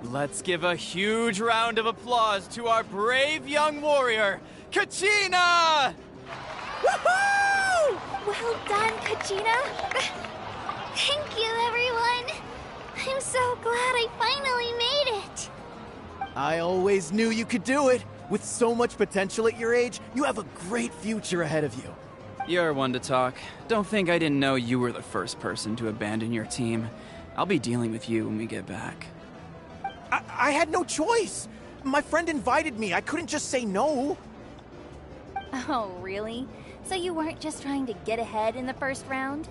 Let's give a huge round of applause to our brave young warrior, Kachina! Woohoo! Well done, Kachina. Thank you, everyone. I'm so glad I finally made it. I always knew you could do it. With so much potential at your age, you have a great future ahead of you. You're one to talk. Don't think I didn't know you were the first person to abandon your team. I'll be dealing with you when we get back. I had no choice. My friend invited me. I couldn't just say no. Oh, really? So you weren't just trying to get ahead in the first round?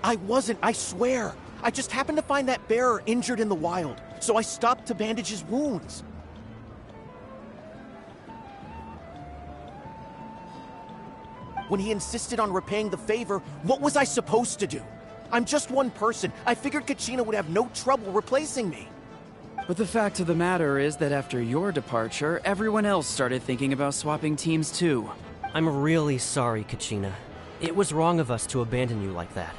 I wasn't, I swear. I just happened to find that bearer injured in the wild, so I stopped to bandage his wounds. When he insisted on repaying the favor, what was I supposed to do? I'm just one person. I figured Kachina would have no trouble replacing me. But the fact of the matter is that after your departure, everyone else started thinking about swapping teams too. I'm really sorry, Kachina. It was wrong of us to abandon you like that.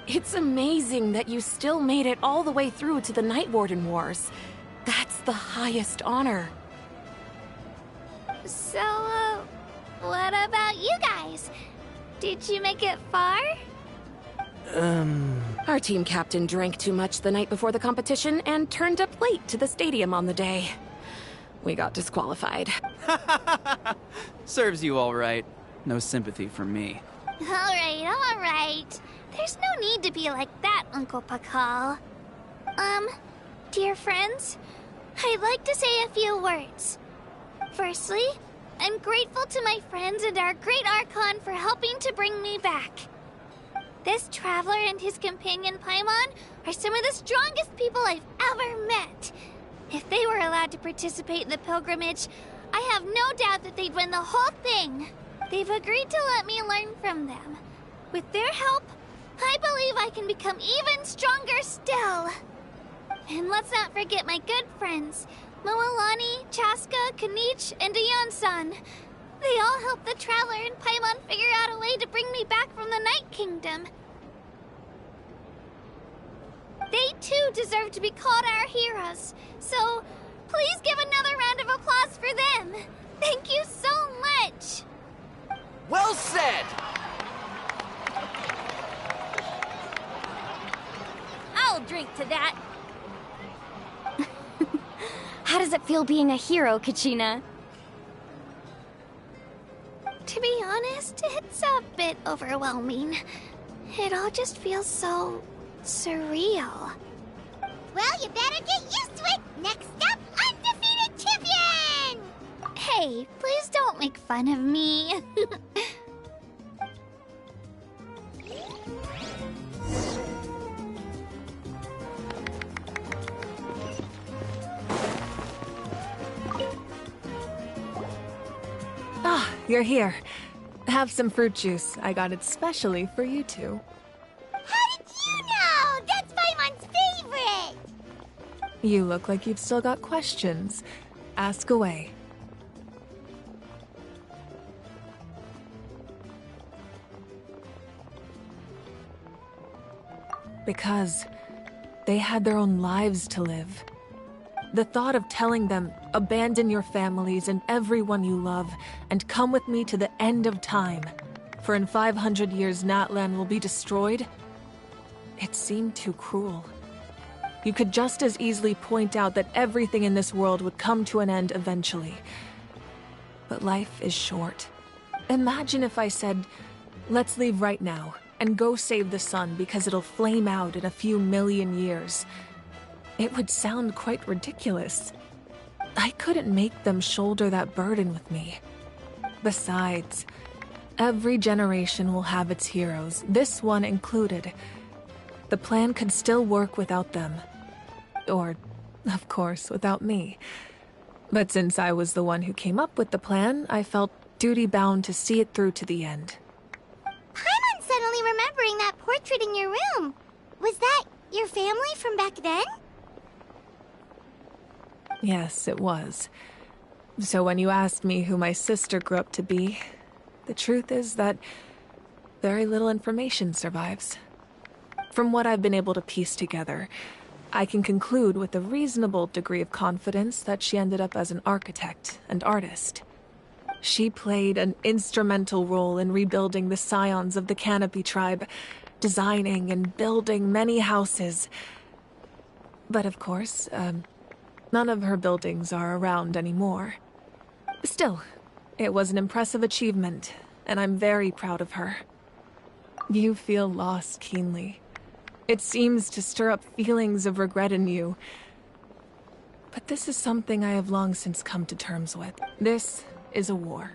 It's amazing that you still made it all the way through to the Night Warden Wars. That's the highest honor. So, what about you guys? Did you make it far? Our team captain drank too much the night before the competition and turned up late to the stadium on the day. We got disqualified. Serves you all right. No sympathy from me. All right. There's no need to be like that, Uncle Pakal. Dear friends, I'd like to say a few words. Firstly, I'm grateful to my friends and our great Archon for helping to bring me back. This traveler and his companion Paimon are some of the strongest people I've ever met. If they were allowed to participate in the pilgrimage, I have no doubt that they'd win the whole thing. They've agreed to let me learn from them. With their help, I believe I can become even stronger still. And let's not forget my good friends, Moalani, Chaska, Kanich, and Ayan-san. They all helped the Traveler and Paimon figure out a way to bring me back from the Night Kingdom. They too deserve to be called our heroes, so please give another round of applause for them. Thank you so much! Well said! I'll drink to that. How does it feel being a hero, Kachina? To be honest, it's a bit overwhelming. It all just feels so surreal. Well, you better get used to it! Next up, undefeated champion! Hey, please don't make fun of me. Ah, you're here. Have some fruit juice. I got it specially for you two. How did you know? That's Paimon's favorite! You look like you've still got questions. Ask away. Because they had their own lives to live. The thought of telling them, abandon your families and everyone you love, and come with me to the end of time, for in 500 years Natlan will be destroyed, it seemed too cruel. You could just as easily point out that everything in this world would come to an end eventually. But life is short. Imagine if I said, let's leave right now, and go save the sun because it'll flame out in a few million years. It would sound quite ridiculous. I couldn't make them shoulder that burden with me. Besides, every generation will have its heroes, this one included. The plan could still work without them. Or, of course, without me. But since I was the one who came up with the plan, I felt duty-bound to see it through to the end. Paimon's suddenly remembering that portrait in your room. Was that your family from back then? Yes, it was. So when you asked me who my sister grew up to be, the truth is that very little information survives. From what I've been able to piece together, I can conclude with a reasonable degree of confidence that she ended up as an architect and artist. She played an instrumental role in rebuilding the scions of the Canopy tribe, designing and building many houses. But of course, none of her buildings are around anymore. Still, it was an impressive achievement, and I'm very proud of her. You feel loss keenly. It seems to stir up feelings of regret in you. But this is something I have long since come to terms with. This is a war,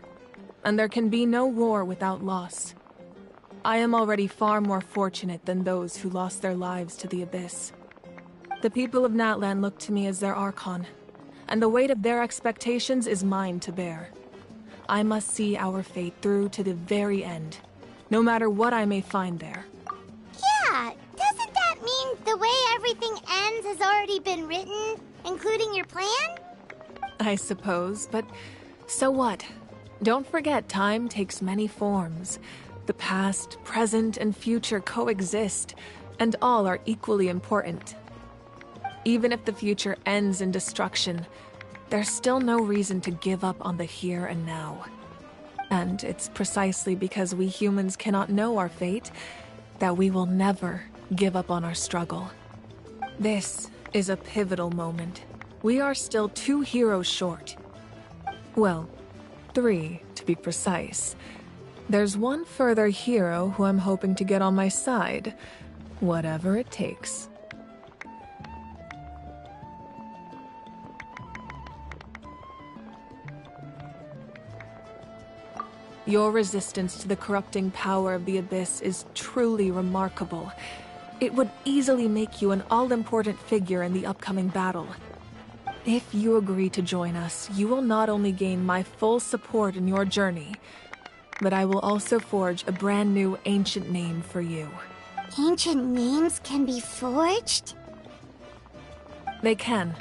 and there can be no war without loss. I am already far more fortunate than those who lost their lives to the Abyss. The people of Natlan look to me as their Archon, and the weight of their expectations is mine to bear. I must see our fate through to the very end, no matter what I may find there. Yeah, doesn't that mean the way everything ends has already been written, including your plan? I suppose, but so what? Don't forget, time takes many forms. The past, present, and future coexist, and all are equally important. Even if the future ends in destruction, there's still no reason to give up on the here and now. And it's precisely because we humans cannot know our fate that we will never give up on our struggle. This is a pivotal moment. We are still 2 heroes short. Well, 3 to be precise. There's one further hero who I'm hoping to get on my side, whatever it takes. Your resistance to the corrupting power of the Abyss is truly remarkable. It would easily make you an all-important figure in the upcoming battle. If you agree to join us, you will not only gain my full support in your journey, but I will also forge a brand new ancient name for you. Ancient names can be forged? They can.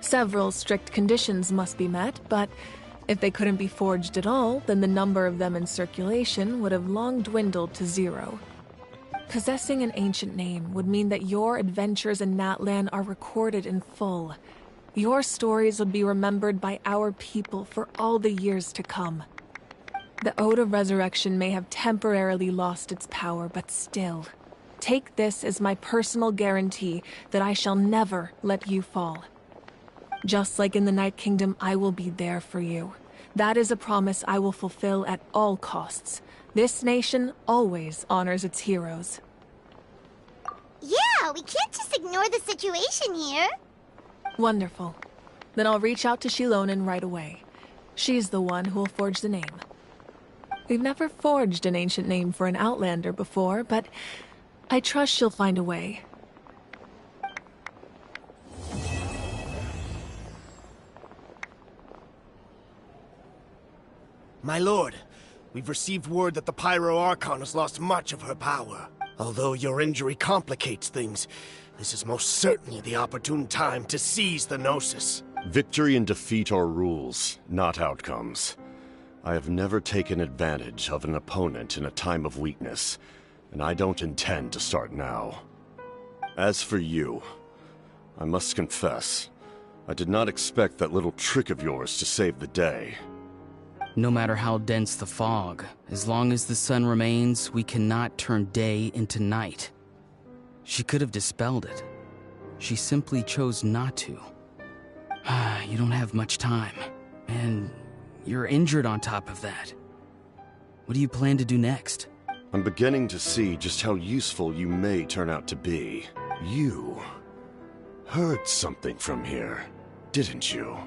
Several strict conditions must be met, but if they couldn't be forged at all, then the number of them in circulation would have long dwindled to 0. Possessing an ancient name would mean that your adventures in Natlan are recorded in full. Your stories would be remembered by our people for all the years to come. The Ode of Resurrection may have temporarily lost its power, but still, take this as my personal guarantee that I shall never let you fall. Just like in the Night Kingdom, I will be there for you. That is a promise I will fulfill at all costs. This nation always honors its heroes. Yeah, we can't just ignore the situation here. Wonderful. Then I'll reach out to Shilonen right away. She's the one who will forge the name. We've never forged an ancient name for an Outlander before, but I trust she'll find a way. My lord, we've received word that the Pyro Archon has lost much of her power. Although your injury complicates things, this is most certainly the opportune time to seize the Gnosis. Victory and defeat are rules, not outcomes. I have never taken advantage of an opponent in a time of weakness, and I don't intend to start now. As for you, I must confess, I did not expect that little trick of yours to save the day. No matter how dense the fog, as long as the sun remains, we cannot turn day into night. She could have dispelled it. She simply chose not to. You don't have much time, and you're injured on top of that. What do you plan to do next? I'm beginning to see just how useful you may turn out to be. You heard something from here, didn't you?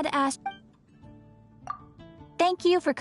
Dad asked... Thank you for...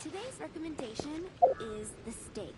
Today's recommendation is the steak.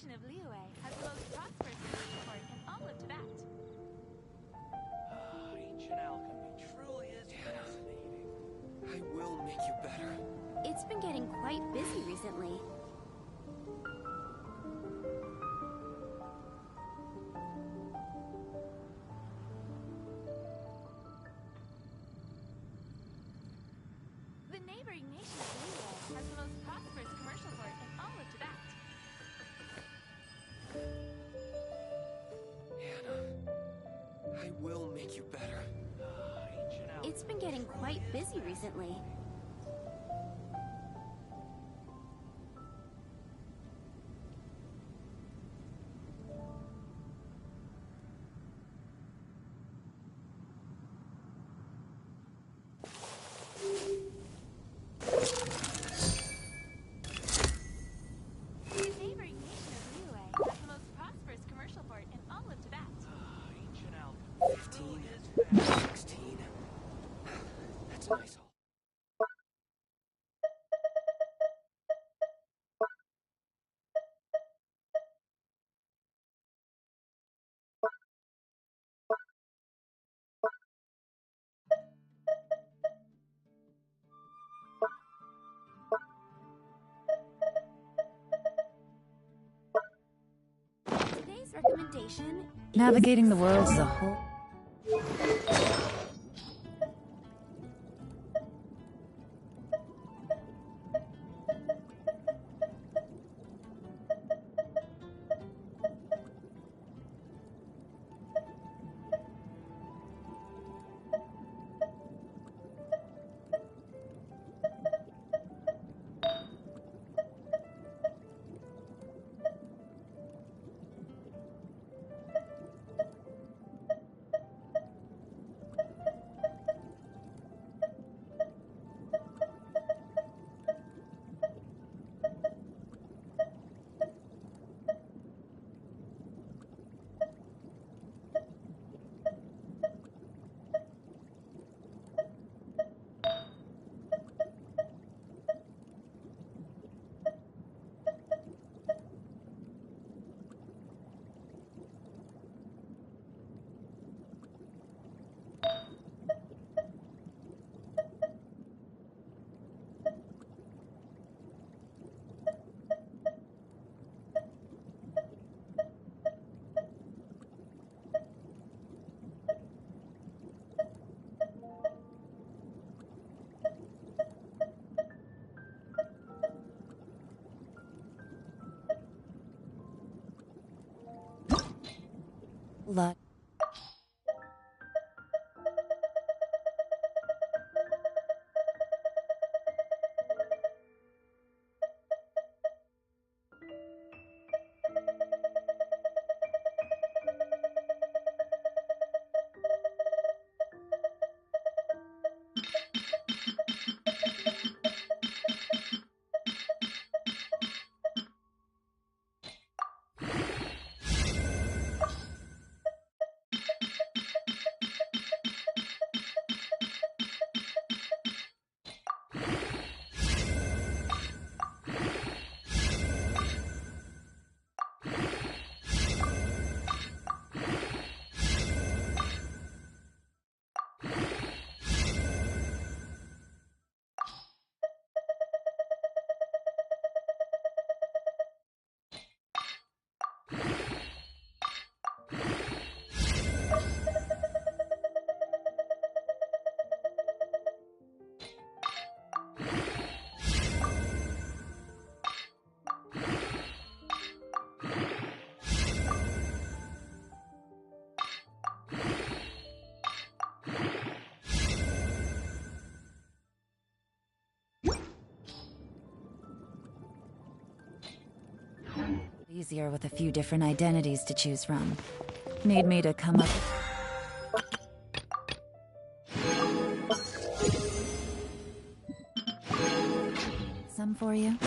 Of Liyue has the most prosperous court in all of Tibet. Ancient alchemy truly is fascinating. I will make you better. It's been getting quite busy recently. The neighboring nation of Liyue has the most prosperous commercial port in all of Tibet. Anna, I will make you better. It's been getting quite busy recently. recommendation. Navigating the world as a whole. Luck. Easier with a few different identities to choose from. Need me to come up... Some for you?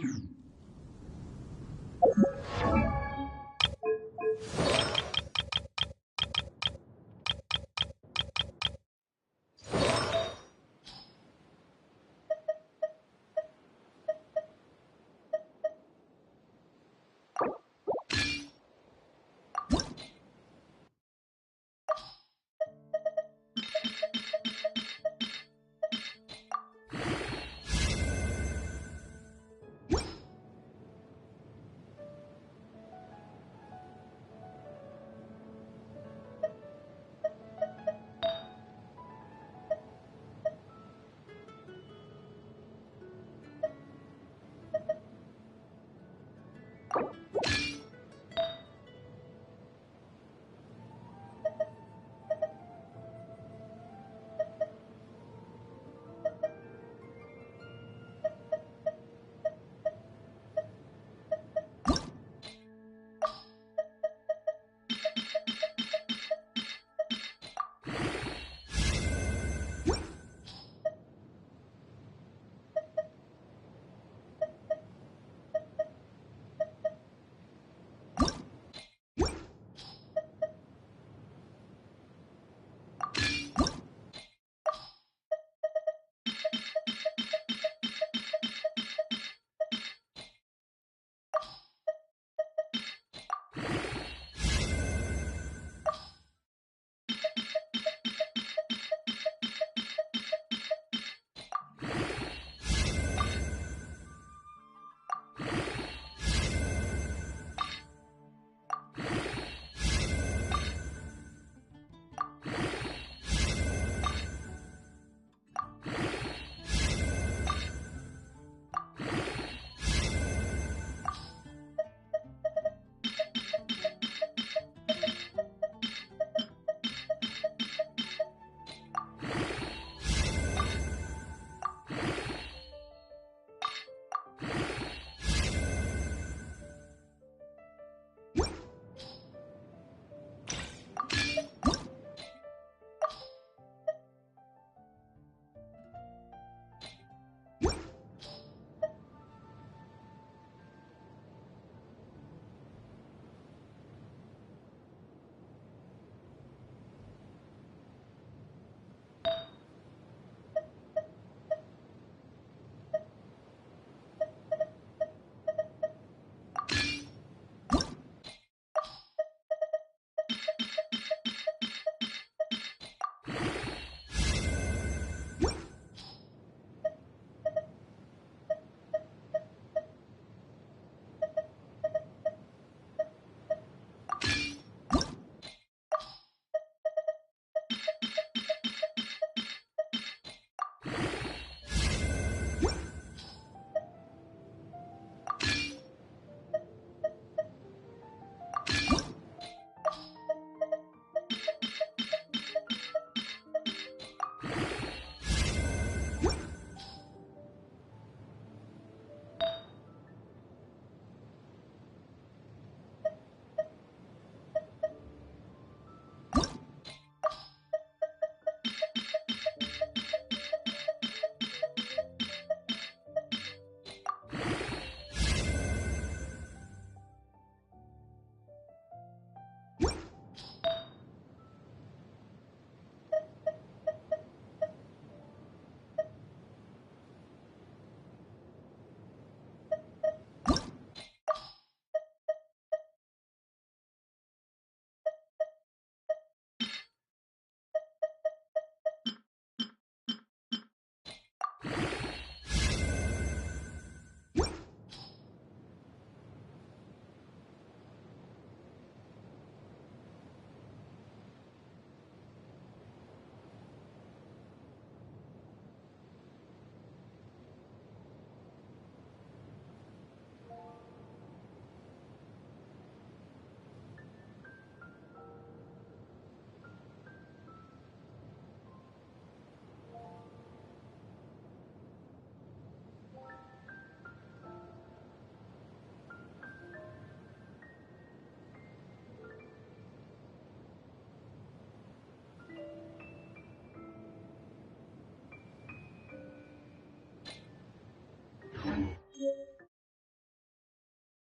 you.